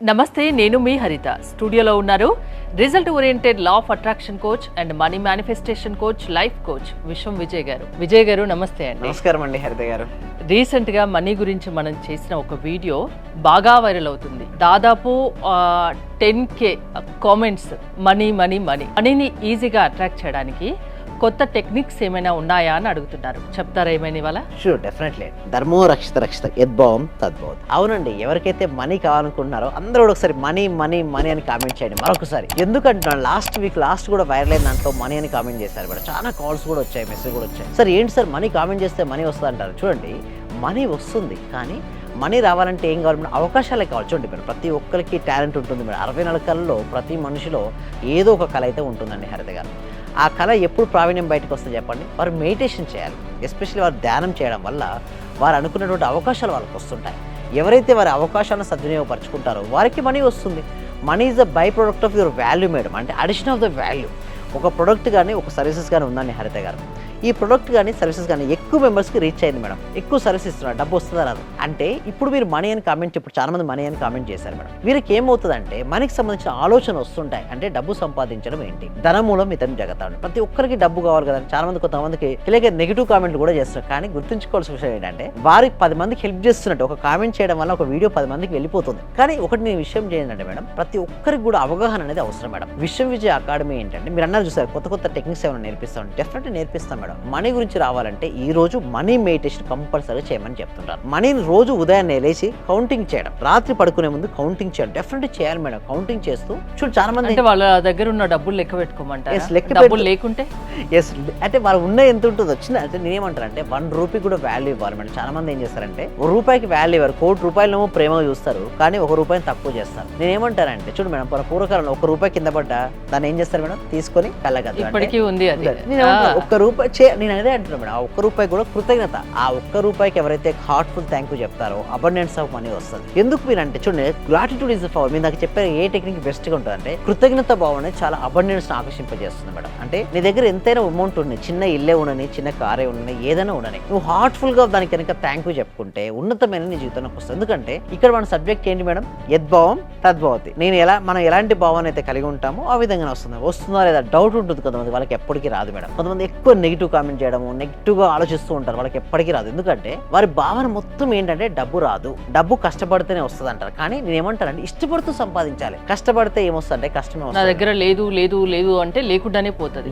నమస్తే, నేను మీ హరిత. స్టూడియోలో ఉన్నారు result oriented law of attraction coach and money manifestation coach, life coach విశ్వం విజయ్ గారు. విజయ్ గారు నమస్తే అండి. నమస్కారం అండి హరిత గారు. రీసెంట్ గా మనీ గురించి మనం చేసిన ఒక వీడియో బాగా వైరల్ అవుతుంది. దాదాపు 10K కామెంట్స్. మనీని ఈజీగా అట్రాక్ట్ చేయడానికి కొత్త టెక్నిక్స్ ఏమైనా ఉన్నాయా అని అడుగుతున్నారు. చెప్తారా ఏమైనా ఇవాళ? Sure, definitely. ధర్మో రక్షిత రక్షిత యద్భావం తద్భవతి. అవునండి, ఎవరికైతే మనీ కావాలనుకుంటున్నారో అందరూ ఒకసారి మనీ మనీ మనీ అని కామెంట్ చేయండి మరొకసారి. ఎందుకంటే లాస్ట్ కూడా వైరల్ అయిన దాంట్లో మనీ అని కామెంట్ చేశారు మేడం. చాలా కాల్స్ కూడా వచ్చాయి, మెసేజ్ కూడా వచ్చాయి. సార్ ఏంటి సార్ మనీ కామెంట్ చేస్తే మనీ వస్తుంది అంటారు. చూడండి, మనీ వస్తుంది, కానీ మనీ రావాలంటే ఏం కావాలి మేడం? అవకాశాలే కావాలి. చూడండి మేడం, ప్రతి ఒక్కరికి టాలెంట్ ఉంటుంది మేడం. 64 కళల్లో ప్రతి మనిషిలో ఏదో ఒక కళ అయితే ఉంటుందండి హరిత గారు. ఆ కళ ఎప్పుడు ప్రావీణ్యం బయటకు వస్తుంది చెప్పండి? వారు మెడిటేషన్ చేయాలి. ఎస్పెషల్లీ వారు ధ్యానం చేయడం వల్ల వారు అనుకున్నటువంటి అవకాశాలు వాళ్ళకి వస్తుంటాయి. ఎవరైతే వారి అవకాశాలను సద్వినియోగపరచుకుంటారో వారికి మనీ వస్తుంది. Money is the by product of your value madam. అంటే అడిషన్ ఆఫ్ ద వాల్యూ. ఒక ప్రొడక్ట్ కానీ ఒక సర్వీసెస్ కానీ ఉందండి హరిత గారు. ఈ ప్రొడక్ట్ కానీ సర్వీసెస్ కానీ ఎక్కువ మెంబర్స్కి రీచ్ అయింది మేడం. ఎక్కువ సర్వీస్ ఇస్తున్నారు, డబ్బు వస్తుందా రాదు అంటే ఇప్పుడు మీరు మనీ అని కామెంట్, ఇప్పుడు చాలా మంది మనీ అని కామెంట్ చేశారు మేడం. వీరికి ఏమవుతుందంటే మనీకి సంబంధించిన ఆలోచన వస్తుంటాయి. అంటే డబ్బు సంపాదించడం ఏంటి, ధనమూలం ఇతను జగతాడు. ప్రతి ఒక్కరికి డబ్బు కావాలి కదా. చాలా మంది, కొంతమందికి ఇలాగే నెగిటివ్ కామెంట్లు కూడా చేస్తున్నారు. కానీ గుర్తుంచుకోవాల్సిన విషయం ఏంటంటే వారికి 10 మందికి హెల్ప్ చేస్తున్నట్టు ఒక కామెంట్ చేయడం వల్ల ఒక వీడియో 10 మందికి వెళ్ళిపోతుంది. కానీ ఒకటి నేను విషయం చేయండి మేడం, ప్రతి ఒక్కరికి కూడా అవగాహన అనేది అవసరం మేడం. విశ్వం విజయ్ అకాడమీ ఏంటంటే మీరు అన్నారు చూసారు, కొత్త టెక్నిక్స్ ఏమైనా నేర్పిస్తాం. డెఫినెట్లీ నేర్పిస్తాం మేడం. మనీ గురించి రావాలంటే ఈ రోజు మనీ మెడిటేషన్ కంపల్సరీ చేయమని చెప్తుంటారు. మనీని రోజు ఉదయాన్నే లేచి కౌంటింగ్ చేయడం, రాత్రి పడుకునే ముందు కౌంటింగ్ చేయడం డెఫినెట్లీ చేయాలి మేడం. కౌంటింగ్ చేస్తూ చూడు, చాలా మంది అంటే వాళ్ళ దగ్గర ఉన్న డబ్బులు లెక్క పెట్టుకోమంటారు. డబ్బులు లేకుంటే అంటే వాళ్ళు ఉన్న ఎంత ఉంటుందో వచ్చిన అంటే నేనేమంటారంటే 1 రూపీ కూడా వాల్యూ ఇవ్వాలి మేడం. చాలా మంది ఏం చేస్తారంటే ₹1 వాల్యూ ఇవ్వరు. ₹1,00,00,000 ప్రేమగా చూస్తారు, కానీ ₹1 తక్కువ చేస్తారు. నేనేమంటారంటే చూడు మేడం, పూర్వకాలంలో ₹1 కింద పడ్డా దాన్ని ఏం చేస్తారు మేడం? తీసుకొని కళ్ళగద్దు. ఇప్పటికీ ఉంది అది. ₹1 నేను అదే అంటున్నాను మేడం. ఆ ₹1 కూడా కృతజ్ఞత. ఆ ₹1 ఎవరైతే హార్ట్ఫుల్ థ్యాంక్ యూ చెప్తారో అబండెన్స్ ఆఫ్ మనీ వస్తుంది. ఎందుకు మీరు అంటే చూడండి, గ్రాటిట్యూడ్ ఇస్ ద పవర్. మీరు నాకు చెప్పే ఏ టెక్నిక్ బెస్ట్ గా ఉంటుంది అంటే కృతజ్ఞత భావం అనేది చాలా అబండెన్స్ ఆకర్షింపజేస్తుంది మేడం. అంటే నీ దగ్గర ఎంతైనా అమౌంట్ ఉంది, చిన్న ఇల్లే ఉండని, చిన్న కారే ఉండని, ఏదైనా ఉండని, నువ్వు హార్ట్ఫుల్ గా దానికి కనుక థ్యాంక్ యూ చెప్పుకుంటే ఉన్నతమైన నీ జీవితానికి వస్తుంది. ఎందుకంటే ఇక్కడ మన సబ్జెక్ట్ ఏంటి మేడం? యద్భావం తద్భవతి. మనం ఎలాంటి భావాన్ని అయితే కలిగి ఉంటామో ఆ విధంగా వస్తుందా లేదా డౌట్ ఉంటుంది కొంతమంది. వాళ్ళకి ఎప్పటికీ రాదు మేడం. కొంతమంది ఎక్కువ నెగిటివ్ కామెంట్ చేయడము, నెగిటివ్ గా ఆలోచిస్తూ ఉంటారు. వాళ్ళకి ఎప్పటికీ రాదు. ఎందుకంటే వారి భావన మొత్తం ఏంటంటే డబ్బు రాదు, డబ్బు కష్టపడితేనే వస్తుంది అంటారు. కానీ నేను ఏమంటానంటే ఇష్టపడుతూ సంపాదించాలి. కష్టపడితే ఏమొస్తుందంటే కష్టమే వస్తుంది. నా దగ్గర లేదు అంటే లేకుండానే పోతుంది.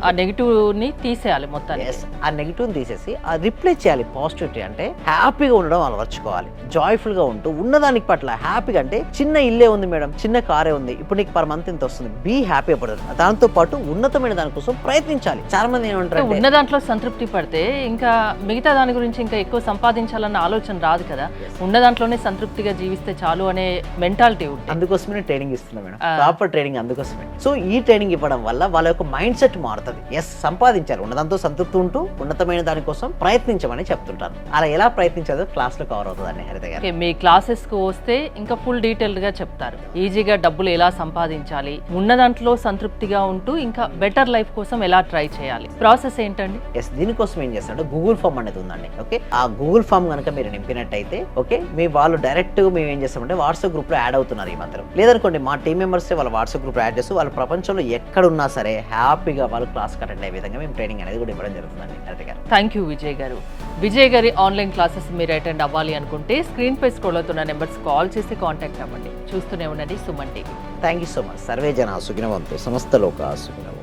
ఆ నెగిటివ్ ని తీసేయాలి మొత్తం. ఆ నెగిటివ్ తీసేసి ఆ రిప్లై చేయాలి పాజిటివిటీ. అంటే హ్యాపీగా ఉండడం అలవర్చుకోవాలి. జాయ్ఫుల్ గా ఉంటూ ఉన్నదానికి పట్ల హ్యాపీగా. అంటే చిన్న ఇల్లే ఉంది మేడం, చిన్న కారే ఉంది, ఇప్పుడు నీకు పర్ మంత్ ఇంత వస్తుంది, బీ హ్యాపీ పడుతుంది. దాంతో పాటు ఉన్నతమైన దానికోసం ప్రయత్నించాలి. చాలా మంది ఏమంటారు, ఉన్న దాంట్లో సంతృప్తి పడితే ఇంకా మిగతా దాని గురించి ఇంకా ఎక్కువ సంపాదించాలన్న ఆలోచన రాదు కదా. ఉన్న దాంట్లోనే సంతృప్తిగా జీవిస్తే చాలు అనే మెంటాలిటీ ఉంటుంది. అందుకోసమే ట్రైనింగ్ ఇస్తున్నాం మేడం, ప్రాపర్ ట్రైనింగ్ అందుకోసమే. సో ఈ ట్రైనింగ్ ఇవ్వడం వల్ల వాళ్ళ యొక్క మైండ్ సెట్ మారుతుంది. సంపాదించాలి, ఉన్నదాంతో సంతృప్తి ఉంటూ ఉన్నతమైన దానికోసం ప్రయత్నించమని చెప్తుంటారు. అలా ఎలా ప్రయత్నించాలో క్లాస్ లో కవర్ అవుతుందండి హరిత గారు. మీ క్లాసెస్ కు వస్తే ఇంకా ఫుల్ డీటెయిల్డ్ గా చెప్తారు. ఈజీగా డబ్బులు ఎలా సంపాదించాలి, ఉన్న దాంట్లో సంతృప్తిగా ఉంటూ ఇంకా బెటర్ లైఫ్ కోసం ఎలా ట్రై చేయాలి, ప్రాసెస్ ఏంటండి? దీనికోసం ఏం చేస్తారంటే గూగుల్ ఫామ్ అనేది ఉందండి. ఓకే, ఆ గూగుల్ ఫామ్ కనుక మీరు నింపినట్టయితే ఓకే, మీ వాళ్ళు డైరెక్ట్ మేము ఏం చేస్తామంటే వాట్సాప్ గ్రూప్ లో యాడ్ అవుతున్నారు ఈ మాత్రం. లేదనుకోండి మా టీం మెంబర్స్ వాళ్ళ వాట్సాప్ గ్రూప్ యాడ్ చేస్తూ వాళ్ళ ప్రపంచంలో ఎక్కడున్నా సరే హ్యాపీగా వాళ్ళు క్లాస్ అటెండ్ అయ్యే విధంగా మేము ట్రైనింగ్ అనేది కూడా ఇవ్వడం జరుగుతుందండి హరిత గారు. థ్యాంక్ యూ విజయ్ గారు. విజయ్ గారి ఆన్లైన్ క్లాసెస్ మీరు అటెండ్ అవ్వాలి అనుకుంటే స్క్రీన్ పై స్క్రోల్ అవుతున్న నెంబర్స్ కాల్ చేసి కాంటాక్ట్ అవ్వండి. చూస్తూనే ఉండండి Suman TV. Thank you so much. Survey జన సుఖినవంతు, సమస్త లోక సుఖినవంతు.